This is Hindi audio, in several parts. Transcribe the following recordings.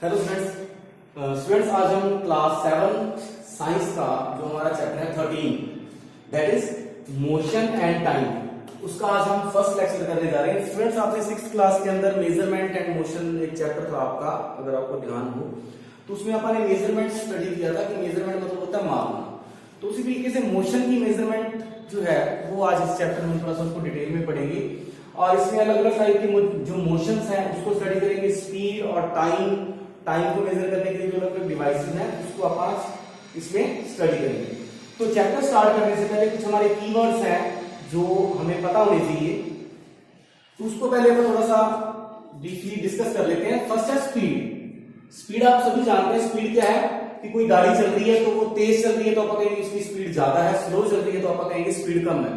हेलो स्टूडेंट्स, आज हम क्लास 7 साइंस का जो हमारा चैप्टर है 13 that is motion and time, उसका आज हम फर्स्ट लेक्चर करने जा रहे हैं। स्टूडेंट्स, आपने 6th क्लास के अंदर मेजरमेंट एंड मोशन एक चैप्टर था आपका, अगर आपको ध्यान हो तो उसमें अपन ने मेजरमेंट स्टडी किया था कि मेजरमेंट मतलब होता है मापना। तो उसी तरीके से मोशन की मेजरमेंट जो है वो आज इस चैप्टर में थोड़ा सा उसको डिटेल में पढ़ेंगे और इसमें अलग अलग टाइप के जो मोशंस हैं उसको स्टडी करेंगे। स्पीड और टाइम को मेजर करने के लिए जो अलग अलग डिवाइसेस हैं उसको आप आज इसमें स्टडी करेंगे। तो चैप्टर स्टार्ट करने से पहले कुछ हमारे कीवर्ड्स हैं जो हमें पता होने चाहिए, तो उसको पहले हम थोड़ा सा डीपली डिस्कस कर लेते हैं। फर्स्ट है स्पीड। स्पीड आप सभी जानते हैं, स्पीड क्या है कि कोई गाड़ी चल रही है तो वो तेज चल रही है तो आप कहेंगे इसकी स्पीड ज्यादा है, स्लो चल रही है तो आप कहेंगे स्पीड कम है।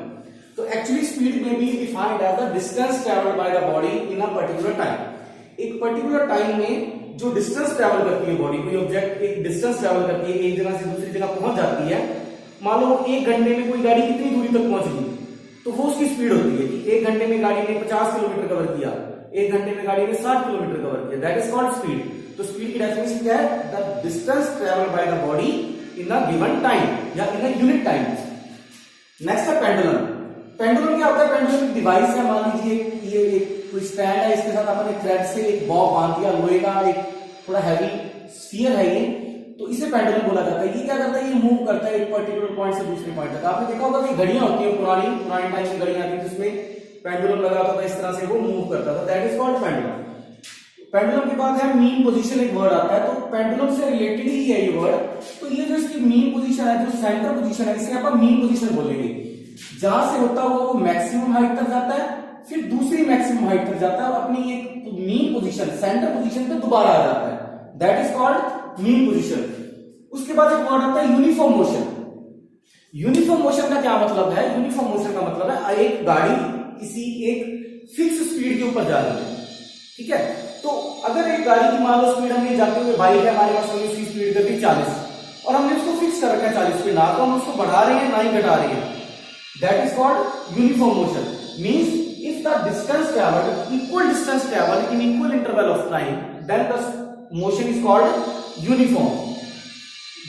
तो एक्चुअली स्पीड में be defined as the distance travelled by the body in a particular time. एक पर्टिकुलर टाइम में जो डिस्टेंस ट्रैवल करती है बॉडी, कोई ऑब्जेक्ट एक डिस्टेंस ट्रैवल करती है, एक जगह से दूसरी जगह पहुंच जाती है। मान लो 1 घंटे में कोई गाड़ी कितनी दूरी तक पहुंच गई तो वो उसकी स्पीड होती है कि 1 घंटे में गाड़ी ने 50 किलोमीटर कवर किया, 1 घंटे में गाड़ी ने 60 किलोमीटर कवर किया, दैट इज कॉल्ड स्पीड। तो स्पीड की डेफिनेशन क्या है? The distance travel by the body in a given time या इन अ यूनिट टाइम। नेक्स्ट है पेंडुलम। पेंडुलम क्या होता है? पेंडुलम एक डिवाइस है, मान लीजिए ये एक कोई स्टैंड है, इसके साथ आपने थ्रेड से एक बॉब बांध दिया, लोहे का एक थोड़ा हैवी स्फीयर है ये, तो इसे पेंडुलम बोला जाता है। ये क्या करता है? ये मूव करता है एक पर्टिकुलर पॉइंट से दूसरे पॉइंट तक। आपने देखा होगा कि घड़ियां होती है, पुरानी टाइम की घड़ियां आती है जिसमें पेंडुलम लगा होता था, इस तरह से वो मूव करता था, that is called pendulum. Pendulum के बाद है मीन पोजीशन, एक वर्ड आता है, तो पेंडुलम से रिलेटेड ही है ये वर्ड। तो ये जो इसकी मीन पोजीशन है, जो सेंटर पोजीशन है, इसे अपन मीन पोजीशन बोलेंगे। जहां से होता हुआ वो मैक्सिमम हाइट तक जाता है, फिर दूसरी मैक्सिमम हाइट तक जाता है और अपनी एक मीन पोजीशन, सेंटर पोजीशन पे दोबारा आ जाता है, that is called mean position. उसके बाद एक वर्ड आता है यूनिफॉर्म मोशन। यूनिफॉर्म मोशन का क्या मतलब है? यूनिफॉर्म मोशन का मतलब है एक गाड़ी किसी एक फिक्स स्पीड के ऊपर जा रही है, ठीक है। तो अगर एक गाड़ी की मान लो स्पीड हमने जाते हुए बाइक है हमारे पास, हमने उसकी स्पीड कर दी 40 और हमने उसको फिक्स कर रखा है 40 पे, ना तो हम उसको बढ़ा रहे हैं ना ही घटा रहे हैं, that is called uniform motion. Means if the distance travelled equal distance travel in equal interval of time then the motion is called uniform.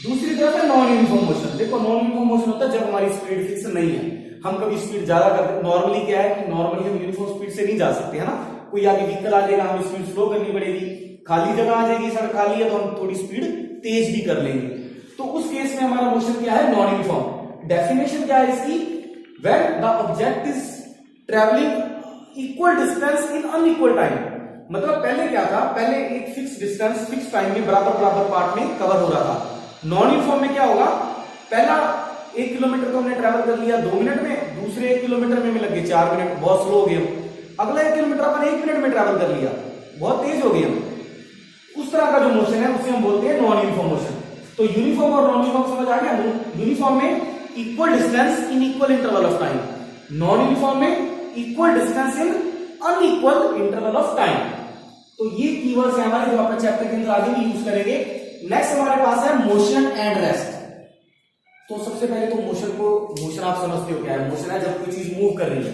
दूसरी तरफ है नॉन यूनिफॉर्म मोशन। देखो नॉन यूनिफॉर्म मोशन होता है जब हमारी स्पीड फिक्स नहीं है, हम कभी स्पीड ज्यादा करते। नॉर्मली क्या है कि नॉर्मली हम यूनिफॉर्म स्पीड से नहीं जा सकते, है ना। कोई आगे व्हीकल आ जाएगा, हमें स्पीड स्लो करनी पड़ेगी, खाली जगह आ जाएगी, सड़क खाली है तो हम थोड़ी स्पीड तेज भी कर लेंगे। तो उस केस में हमारा मोशन क्या है? Non uniform. डेफिनेशन क्या है इसकी? When the object is travelling equal distance in unequal time. मतलब पहले क्या था? पहले एक फिक्स डिस्टेंस फिक्स टाइम में बराबर पार्ट में कवर हो रहा था। नॉन यूनिफॉर्म में क्या होगा? पहला 1 किलोमीटर को हमने ट्रैवल कर लिया 2 मिनट में, दूसरे 1 किलोमीटर में लग गए 4 मिनट, बहुत स्लो हो गए। अगला 1 किलोमीटर अपन 1 मिनट में ट्रैवल कर लिया, बहुत तेज हो गए हम। उस तरह का जो मोशन है उसे हम बोलते हैं नॉन यूनिफॉर्म मोशन। तो यूनिफॉर्म और नॉन यूनिफॉर्म समझ आ गया? यूनिफॉर्म में equal distance in equal interval of time, non uniform में equal distance in unequal interval of time. तो ये कीवर्ड्स हैं हमारे जो अपन चैप्टर के अंदर आगे भी यूज करेंगे। नेक्स्ट हमारे पास है मोशन एंड रेस्ट। तो सबसे पहले तो मोशन आप समझते हो क्या है? मोशन है जब कोई चीज मूव कर रही है।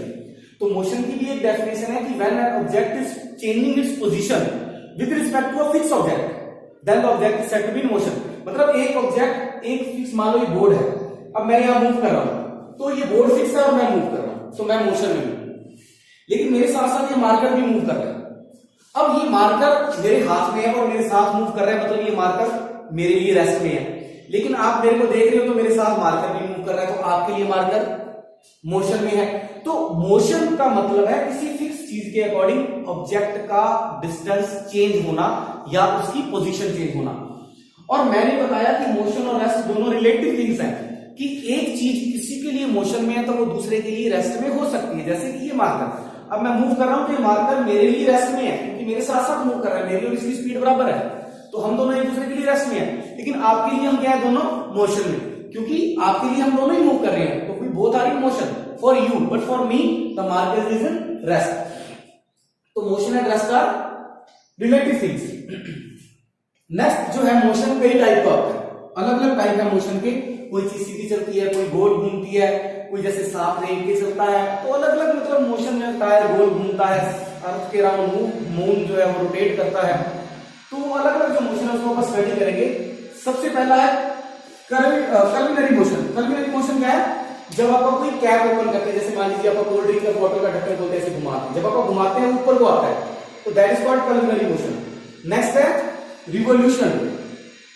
तो मोशन की भी एक डेफिनेशन है कि when an object is changing its position with respect to a fix object then the object is said to be in motion. मतलब एक ऑब्जेक्ट एक फिक्स, मान लो ये बोर्ड है, अब मैं यहां मूव कर रहा हूं तो ये बोर्ड फिक्स है और मैं मूव कर रहा हूं तो मैं मोशन में हूं, लेकिन मेरे साथ साथ ये मार्कर भी मूव कर रहा है। अब ये मार्कर मेरे हाथ में है और मेरे साथ मूव कर रहा है, मतलब ये मार्कर मेरे लिए रेस्ट में है, लेकिन आप मेरे को देख रहे हो तो मेरे साथ मार्कर भी मूव कर रहा है, तो आपके लिए मार्कर मोशन में है। तो मोशन का मतलब है किसी फिक्स चीज के अकॉर्डिंग ऑब्जेक्ट का डिस्टेंस चेंज होना या उसकी पोजीशन चेंज होना। और मैंने बताया कि मोशन और रेस्ट दोनों रिलेटिव थिंग्स हैं, कि एक चीज किसी के लिए मोशन में है तो वो दूसरे के लिए रेस्ट में हो सकती है। जैसे कि ये मार्कर, अब मैं मूव कर रहा हूं तो ये मार्कर मेरे लिए रेस्ट में है क्योंकि मेरे साथ साथ मूव कर रहा है, मेरी और इसकी स्पीड बराबर है, तो हम दोनों एक दूसरे के लिए रेस्ट में है। लेकिन आपके लिए हम क्या है? दोनों मोशन में, क्योंकि आपके लिए हम दोनों ही मूव कर रहे हैं, तो we both are in motion for you but for me the marker is in rest. तो motion and rest are relative things. Next जो है मोशन कई टाइप का होता है, अलग अलग टाइप है मोशन के। कोई चीज सीधी चलती है, कोई गोल घूमती है, कोई जैसे सांप रेंग के चलता है, तो अलग अलग मतलब मोशन में टायर गोल घूमता है, अर्थ के अराउंड मून जो है वो रोटेट करता है। तो अलग अलग जो मोशन है उसको अपन स्टडी करेंगे। सबसे पहला है कल्विनरी मोशन। कल्विनरी मोशन क्या है? जब आप कोई कैप ओपन करते हैं, जैसे मान लीजिए आप कोल्ड ड्रिंक का बॉटल का ढक्कन खोलते हैं, ऐसे घुमाते हैं, जब आप घुमाते हैं ऊपर को आता है, तो that is called curvilinear motion. Next है रिवोल्यूशन।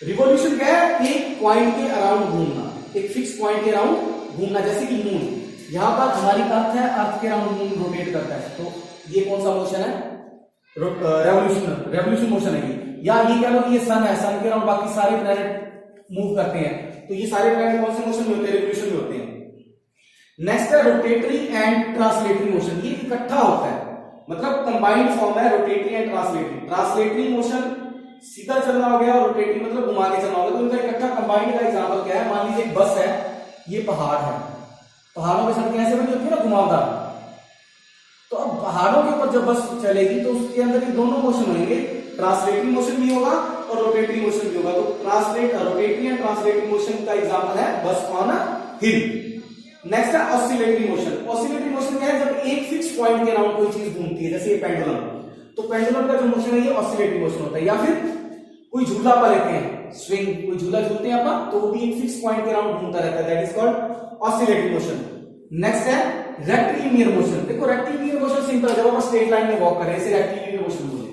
रिवोल्यूशन क्या है? एक पॉइंट के अराउंड घूमना, एक फिक्स पॉइंट के अराउंड घूमना, जैसे कि मून, यहां पर हमारी अर्थ है, अर्थ के अराउंड मून रोटेट करता है, तो ये कौन सा मोशन है? रेवोल्यूशन मोशन है। या ये कह लो कि ये सन है, सन के अराउंड बाकी सारे प्लैनेट मूव करते हैं, तो ये सारे प्लैनेट कौन से मोशन में होते हैं? रिवोल्यूशन में होते हैं। नेक्स्ट है रोटेटरी एंड ट्रांसलेटरी मोशन। ये इकट्ठा होता है, मतलब कंबाइंड फॉर्म है rotatory and translatory. Translatory motion सीधा चलना हो गया और रोटेटरी मतलब घुमा के चलना हो गया, तो इनका इकट्ठा कंबाइंड का एग्जांपल क्या है? मान लीजिए एक बस है, ये पहाड़ है, पहाड़ों में सड़कें ऐसे बनी होती है ना घुमावदार, तो अब पहाड़ों के ऊपर जब बस चलेगी तो उसके अंदर ये दोनों मोशन होंगे, ट्रांसलेटरी मोशन भी होगा और रोटेटरी मोशन भी होगा। तो रोटेटरी एंड ट्रांसलेटरी मोशन का एग्जांपल है बस ऑन हिल। नेक्स्ट है ऑसिलेटरी मोशन। ऑसिलेटरी मोशन क्या है? जब एक फिक्स पॉइंट के अराउंड कोई चीज घूमती है, जैसे ये पेंडुलम, तो पेंडुलम का जो मोशन है ये ऑसिलेटरी मोशन होता है। या फिर कोई झूला पर लेते हैं, स्विंग, कोई झूला झूलते हैं अपन, तो वो भी एक फिक्स पॉइंट के अराउंड घूमता रहता है, that is called oscillatory motion. Next है रेक्टिलिनियर मोशन। देखो रेक्टिलिनियर मोशन सिंपल है, जब आप स्ट्रेट लाइन में वॉक करें इसे रेक्टिलिनियर मोशन बोलेंगे।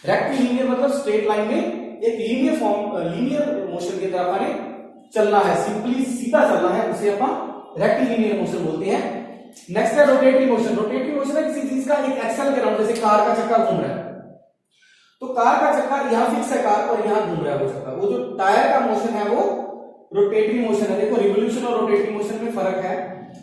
रेक्टिलिनियर मतलब स्ट्रेट लाइन में एक लीनियर फॉर्म, लीनियर मोशन की तरफ हमें चलना है, सिंपली सीधा चलना है, उसे अपन रेक्टिलिनियर मोशन बोलते हैं। नेक्स्ट है रोटेटरी मोशन। रोटेटरी मोशन है किसी चीज का एक एक्सल के अराउंड, जैसे कार का चक्का घूम रहा है, तो कार का चक्का यहां फिक्स है कार और यहां घूम रहा है वो चक्का, वो जो टायर का मोशन है वो रोटेटरी मोशन है। देखो रिवोल्यूशन और रोटेटरी मोशन में फर्क है।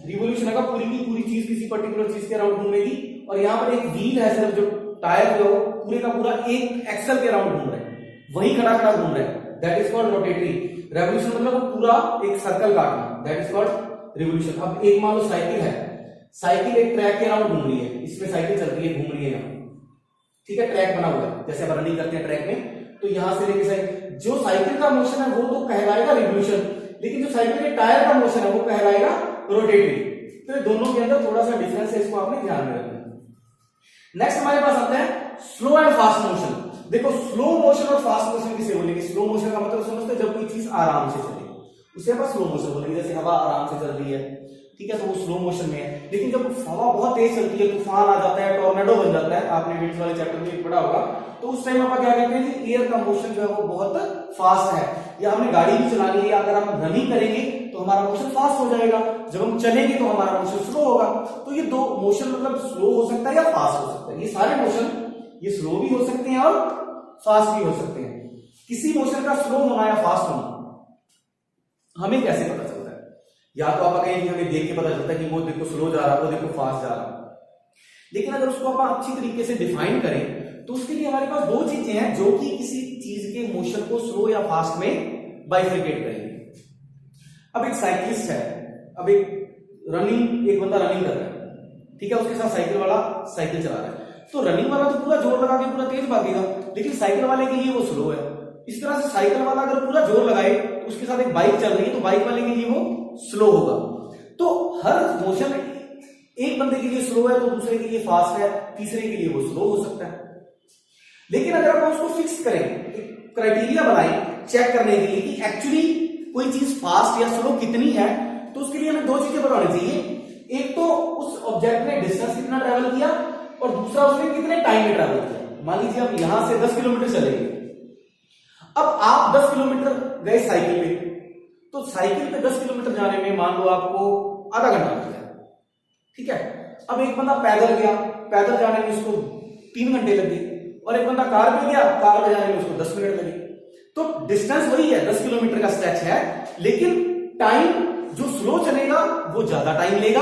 रिवोल्यूशन है पूरी की पूरी चीज किसी पर्टिकुलर चीज के अराउंड घूमेगी, और यहाँ पर एक व्हील है, सिर्फ जो टायर जो पूरे का पूरा एक एक्सल के अराउंड घूम रहा है, वही खड़ा खड़ा घूम रहा है, that is called rotatory. Revolution मतलब वो पूरा एक सर्कल काटना, दैट इज कॉल्ड रिवोल्यूशन। अब एक मान लो साइकिल है, साइकिल एक ट्रैक के अराउंड घूम रही है, इसमें साइकिल चल रही है, घूम रही है यहाँ, ठीक है, ट्रैक बना हुआ है, जैसे आप रनिंग करते हैं ट्रैक में, तो यहां से लेके साइकिल, जो साइकिल का मोशन है वो तो कहलाएगा रिवोल्यूशन, लेकिन जो साइकिल के टायर का मोशन है वो कहलाएगा रोटेटरी। तो ये दोनों के अंदर थोड़ा सा डिफरेंस है, इसको आपने ध्यान में रखना। नेक्स्ट हमारे पास आता है स्लो एंड फास्ट मोशन। देखो स्लो मोशन और फास्ट मोशन किसे बोलेंगे? स्लो मोशन का मतलब समझते हैं जब कोई चीज आराम से चले, उसे आप स्लो मोशन बोलेंगे, जैसे हवा आराम से चल रही है, ठीक है, तो वो स्लो मोशन में है। लेकिन जब हवा बहुत तेज चलती है, तूफान आ जाता है, टॉर्नेडो बन जाता है, आपने विंड्स वाले चैप्टर में पढ़ा होगा, तो उस टाइम आप क्या कहते हैं कि एयर का मोशन जो है वो बहुत फास्ट है, या हमें गाड़ी भी चलानी है, अगर हम रनिंग करेंगे तो हमारा मोशन फास्ट हो जाएगा, जब हम चलेंगे तो हमारा मोशन स्लो होगा। तो ये दो मोशन मतलब स्लो हो सकता है या फास्ट हो सकता है, ये सारे मोशन ये स्लो भी हो सकते हैं और फास्ट भी हो सकते हैं। किसी मोशन का स्लो होना या फास्ट होना हमें कैसे पता चलता है? या तो आप कहेंगे हमें देख के पता चलता है कि वो देखो स्लो जा रहा है, वो देखो फास्ट जा रहा है, लेकिन अगर उसको आप अच्छी तरीके से डिफाइन करें तो उसके लिए हमारे पास दो चीजें हैं जो कि किसी चीज के मोशन को स्लो या फास्ट में बाइफरकेट करेंगे। अब एक साइकिलिस्ट है, अब एक बंदा रनिंग कर रहा है, ठीक है, उसके साथ साइकिल वाला साइकिल चला रहा है, तो रनिंग वाला तो पूरा जोर लगा के पूरा तेज भागेगा, लेकिन साइकिल वाले के लिए वो स्लो है। इस तरह से साइकिल वाला अगर पूरा जोर लगाए तो उसके साथ एक बाइक चल रही है, तो बाइक वाले के लिए वो स्लो होगा। तो हर मोशन एक बंदे के लिए स्लो है तो दूसरे के लिए फास्ट है, तीसरे के लिए वो स्लो हो सकता है। लेकिन अगर आप उसको फिक्स करें, एक क्राइटेरिया बनाएं चेक करने के लिए कि एक्चुअली कोई चीज फास्ट या स्लो कितनी है, तो उसके लिए हमें दो चीजें बतानी चाहिए। एक तो उस ऑब्जेक्ट ने डिस्टेंस कितना ट्रेवल किया, और दूसरा उसने कितने टाइम में ट्रेवल किया। मान लीजिए आप यहां से 10 किलोमीटर चलेंगे, अब आप 10 किलोमीटर गए साइकिल पे, तो साइकिल पे 10 किलोमीटर जाने में मान लो आपको आधा घंटा लग गया, ठीक है। अब एक बंदा पैदल गया, पैदल जाने में उसको 3 घंटे लग गए, और एक बंदा कार पे गया, कार पे जाने में उसको 10 मिनट लगे। तो डिस्टेंस वही है, 10 किलोमीटर का स्ट्रेच है, लेकिन टाइम जो स्लो चलेगा वो ज्यादा टाइम लेगा,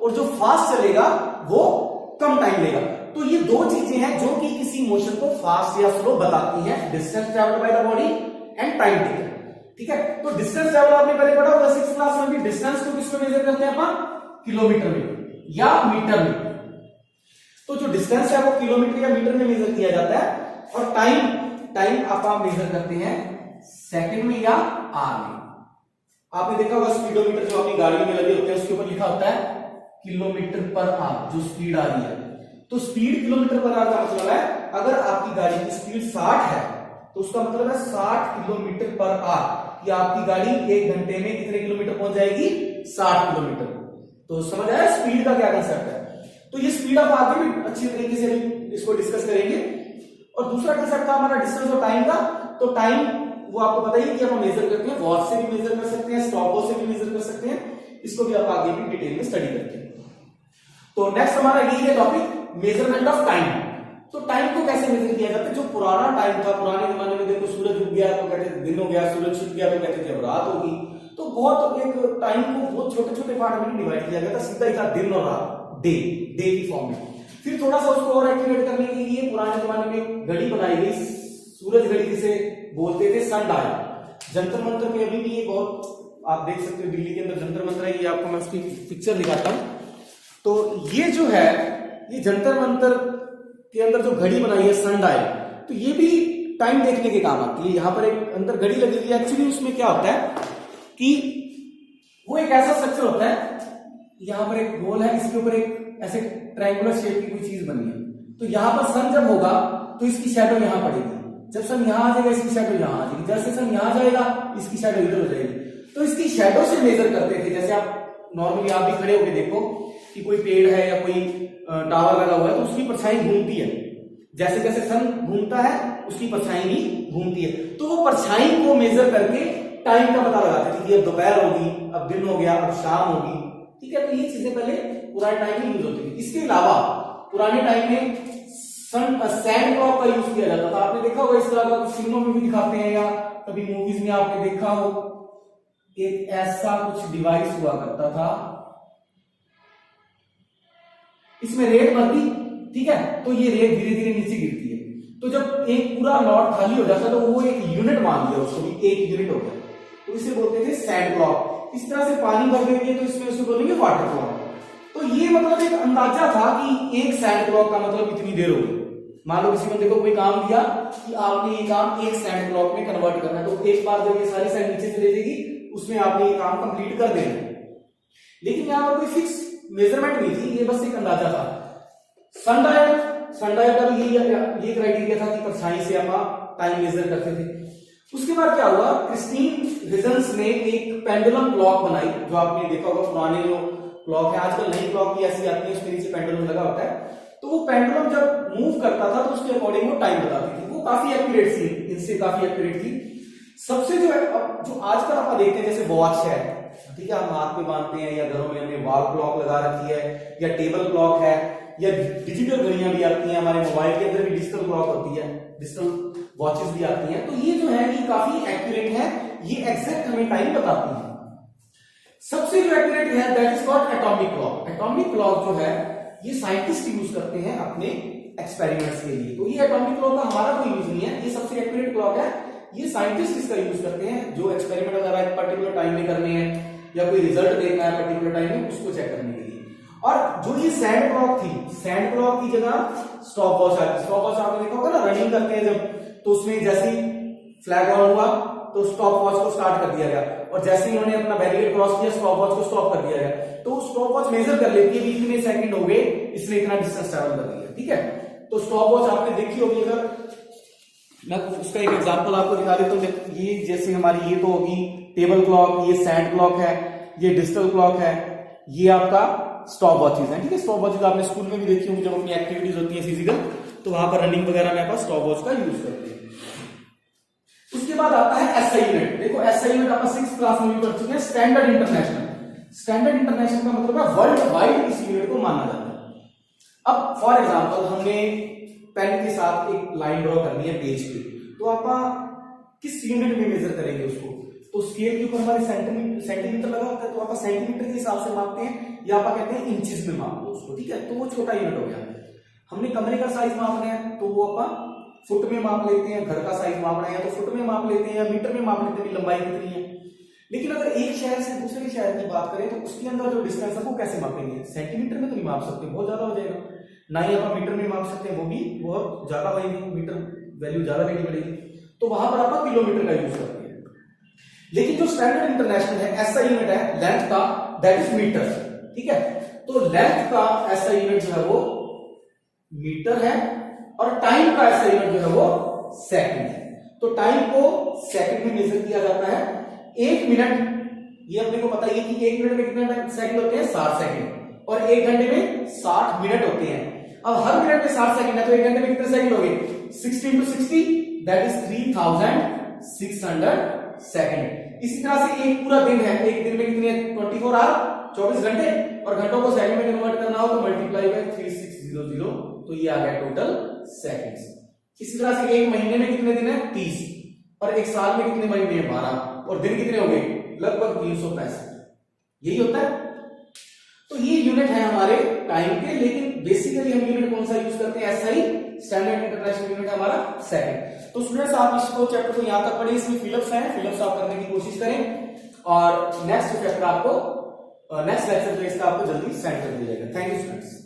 और जो फास्ट चलेगा वो कम टाइम लेगा। तो ये दो चीजें हैं जो कि किसी मोशन को फास्ट या स्लो बताती हैं, distance travelled by the body and time taken, ठीक है। तो डिस्टेंस ट्रैवल आपने पहले पढ़ा होगा 6th क्लास में भी, डिस्टेंस को किसमें मेजर करते हैं अपन? किलोमीटर में या मीटर में। तो जो डिस्टेंस है वो किलोमीटर या मीटर में मेजर किया जाता है, और टाइम आप मेजर करते हैं सेकंड में या आवर में। आपने देखा होगा स्पीडोमीटर जो अपनी गाड़ी में लगे होते हैं उसके ऊपर लिखा होता है किलोमीटर पर आवर, जो स्पीड आ रही है। तो स्पीड किलोमीटर पर आवर का मतलब है अगर आपकी गाड़ी की स्पीड 60 है तो उसका मतलब है 60 किलोमीटर पर आवर कि आपकी गाड़ी 1 घंटे में कितने किलोमीटर पहुंच जाएगी, 60 किलोमीटर। तो समझ आया स्पीड का क्या कंसेप्ट है। तो ये स्पीड आप आगे भी अच्छी तरीके से इसको डिस्कस करेंगे। और दूसरा कंसेप्ट था हमारा डिस्टेंस और टाइम का। तो टाइम वो आपको पता ही कि हम मेजर करते हैं, वॉच से भी मेजर कर सकते हैं, स्टॉपवॉच से भी मेजर कर सकते हैं, इसको भी आप आगे भी डिटेल में स्टडी करते हैं। तो नेक्स्ट हमारा यही है टॉपिक, मेजरमेंट ऑफ टाइम। तो टाइम को कैसे मेजर किया जाता है, जो पुराना टाइम था, पुराने जमाने में देखो सूरज उग गया तो कहते थे दिन हो गया, सूरज छिप गया तो कहते थे अब रात होगी। तो बहुत एक टाइम को बहुत छोटे छोटे पार्ट में डिवाइड किया गया था, सीधा ही था दिन और रात, डे की फॉर्म में। फिर थोड़ा सा उसको और एक्यूरेट करने के लिए पुराने जमाने में घड़ी बनाई गई, सूरज घड़ी जिसे बोलते थे, सन डायल। जंतर मंतर पे अभी भी ये बहुत आप देख सकते हो, दिल्ली के अंदर जंतर मंतर है, ये आपको मैं उसकी पिक्चर दिखाता हूं। तो ये जो है, ये जंतर मंतर के अंदर जो घड़ी बनाई है सन डायल, तो ये भी टाइम देखने के काम आती है। यहां पर एक अंदर घड़ी लगी हुई है, एक्चुअली उसमें क्या होता है कि वो एक ऐसा स्ट्रक्चर होता है, यहां पर एक गोल है, इसके ऊपर एक ऐसे ट्रायंगुलर शेप की कोई चीज बनी है। तो यहां पर सन जब होगा तो इसकी शैडो यहां पड़ेगी, जब सन यहां आ जाएगा इसकी शैडो यहां आ जाएगी, जैसे सन यहां जाएगा इसकी शैडो इधर हो जाएगी। तो इसकी शैडो से मेजर करते थे। जैसे आप नॉर्मली आप भी खड़े होकर देखो कि कोई पेड़ है या कोई टावर लगा हुआ है तो उसकी परछाई घूमती है, जैसे जैसे सन घूमता है उसकी परछाई भी घूमती है। तो वो परछाई को मेजर करके टाइम का पता लगाते थे कि अब दोपहर होगी, अब दिन हो गया, अब शाम होगी। ठीक है, तो ये चीजें पहले पुराने टाइम में यूज होती थी। इसके अलावा पुराने टाइम में सैंड क्लॉक का यूज किया जाता था। आपने देखा होगा, इस तरह का कुछ फिल्मों में भी दिखाते हैं या कभी मूवीज में आपने देखा हो, एक ऐसा कुछ डिवाइस हुआ करता था, इसमें रेत भरती, ठीक है, तो ये रेत धीरे धीरे नीचे गिरती है। तो जब एक पूरा लॉट खाली हो जाता है तो वो एक यूनिट मान लिया उसको भी, एक यूनिट हो गया, तो इसे बोलते थे सैंड क्लॉक। इस तरह से पानी भर देंगे तो इसमें उसे बोलेंगे वाटर क्लॉक। तो ये मतलब एक अंदाजा था कि एक सैंड क्लॉक का मतलब इतनी देर होगी। मान लो किसी को देखो कोई काम दिया कि आपने ये काम एक सैंड क्लॉक में कन्वर्ट करना है, तो एक बार जब ये सारी सैंड नीचे चले जाएगी उसमें आपने ये काम कंप्लीट कर देना है। लेकिन यहां पर कोई फिक्स मेजरमेंट नहीं थी, ये बस एक अंदाजा था। सनडायल का भी ये क्राइटेरिया था कि परछाई से आप टाइम मेजर करते थे। उसके बाद क्या हुआ, क्रिस्टीन हिजन्स ने एक पेंडुलम क्लॉक बनाई, जो आपने देखा होगा पुराने जो क्लॉक है, आजकल नई क्लॉक भी ऐसी आती है, उसके नीचे पेंडुलम लगा होता है। तो वो पेंडुलम जब मूव करता था तो उसके अकॉर्डिंग वो टाइम बताती थी, वो काफी एक्यूरेट थी, इनसे काफी एक्यूरेट थी। सबसे जो आजकल आप देखते हैं जैसे वॉच है, ठीक है, हम हाथ में बांधते हैं या घरों में हमने वॉल क्लॉक लगा रखी है या टेबल क्लॉक है या डिजिटल घड़ियां भी आती हैं, हमारे मोबाइल के अंदर भी डिजिटल क्लॉक होती है, डिजिटल वॉचेस भी आती हैं। तो ये जो है ये काफी एक्यूरेट है, ये एग्जैक्ट हमें टाइम बताती है। सबसे जो एक्यूरेट है that is called atomic clock. Atomic clock जो है ये साइंटिस्ट यूज करते हैं अपने एक्सपेरिमेंट्स के लिए। तो ये एटॉमिक क्लॉक का हमारा कोई यूज नहीं है, ये सबसे एक्यूरेट क्लॉक है, ये साइंटिस्ट इसका यूज करते हैं जो एक्सपेरिमेंट अगर एक पर्टिकुलर टाइम में करने हैं या कोई रिजल्ट देखना है पर्टिकुलर टाइम में, उसको चेक करने के लिए। और जो ये सैंड क्लॉक थी, सैंड क्लॉक की जगह स्टॉप वॉच आती। स्टॉप वॉच आपने देखा होगा ना, रनिंग करते हैं जब, तो उसमें जैसे ही फ्लैग ऑन हुआ तो स्टॉप वॉच को स्टार्ट कर दिया गया, और जैसे ही उन्होंने अपना बैरिकेड क्रॉस किया स्टॉप वॉच को स्टॉप कर दिया गया। तो स्टॉप वॉच मेजर कर लेती है कि इतने सेकंड हो गए, इसने इतना डिस्टेंस ट्रैवल कर लिया, ठीक है। तो स्टॉप वॉच आपने देखी होगी, अगर मैं उसका एक एग्जांपल आपको दिखा देता हूं। ये जैसे हमारी ये तो होगी टेबल क्लॉक, ये सैंड क्लॉक है, ये डिजिटल क्लॉक है, ये आपका स्टॉप वॉचेज है, ठीक है। स्टॉप वॉचेज आपने स्कूल में भी देखी होंगी, जब अपनी एक्टिविटीज होती है फिजिकल, तो वहां पर रनिंग वगैरह में आप स्टॉप वॉच का यूज करते हैं। उसके बाद आता है एसआई यूनिट। देखो एसआई यूनिट आप 6th क्लास में भी पढ़ चुके हैं, स्टैंडर्ड इंटरनेशनल। स्टैंडर्ड इंटरनेशनल का मतलब है वर्ल्ड वाइड इस यूनिट को माना जाता है। अब फॉर एग्जांपल हमने पेन के साथ एक लाइन ड्रॉ करनी है पेज पे, तो आप किस यूनिट में मेजर करेंगे उसको? तो स्केल के ऊपर हमारे सेंटीमीटर लगा होता है, तो आप सेंटीमीटर के हिसाब से मापते हैं, या आप कहते हैं इंचेस में माप लो उसको, ठीक है। तो वो छोटा यूनिट हो गया। हमने कमरे का साइज मापना है तो वो आप फुट में माप लेते हैं, घर का साइज मापना है तो फुट में माप लेते हैं, या मीटर में माप लेते हैं लंबाई कितनी है। लेकिन अगर एक शहर से दूसरे शहर की बात करें तो उसके अंदर जो डिस्टेंस है वो कैसे मापेंगे? सेंटीमीटर में तो नहीं माप सकते, बहुत ज्यादा हो जाएगा। ना ही आप मीटर में माप सकते हैं, वो भी बहुत ज्यादा होगी, मीटर वैल्यू ज्यादा लेनी पड़ेगी। तो वहां पर आप किलोमीटर का यूज करते हैं। लेकिन जो स्टैंडर्ड इंटरनेशनल है, ऐसा यूनिट है लेंथ का, दैट इज मीटर, ठीक है। तो लेंथ का ऐसा यूनिट जो है वो मीटर है, और टाइम का ऐसा यूनिट जो है वो सेकंड है। तो टाइम को सेकंड में मेजर किया जाता है। 1 मिनट, ये अपने को पता है कि 1 मिनट में कितने सेकंड होते हैं, 60 सेकंड, और 1 घंटे में 60 मिनट होते हैं। अब हर मिनट में 60 सेकंड है तो 1 घंटे में कितने सेकंड हो गए, 60 into 60 दैट इज 3600 सेकंड। इसी तरह से एक पूरा दिन है, एक दिन में कितने 24 आवर 24 घंटे, और घंटों को सेकंड में कन्वर्ट करना हो तो मल्टीप्लाई बाय 3600, तो ये आ गया टोटल सेकंड्स। इसी तरह से एक महीने में कितने दिन है, 30, और एक साल में कितने महीने हैं, 12, और दिन कितने हो गए, लगभग 365। यही होता है। तो ये यूनिट है हमारे टाइम के, लेकिन बेसिकली हम यूनिट कौन सा यूज करते हैं, एसआई, स्टैंडर्ड इंटरनेशनल यूनिट है हमारा सेकंड। तो स्टूडेंट्स आप इसको चैप्टर को यहां तक पढ़े, इसमें फिलअप्स हैं, फिलअप्स आप करने की कोशिश करें, और नेक्स्ट चैप्टर आपको नेक्स्ट लेक्चर जो इसका आपको जल्दी सेंड कर दिया जाएगा। Thank you students.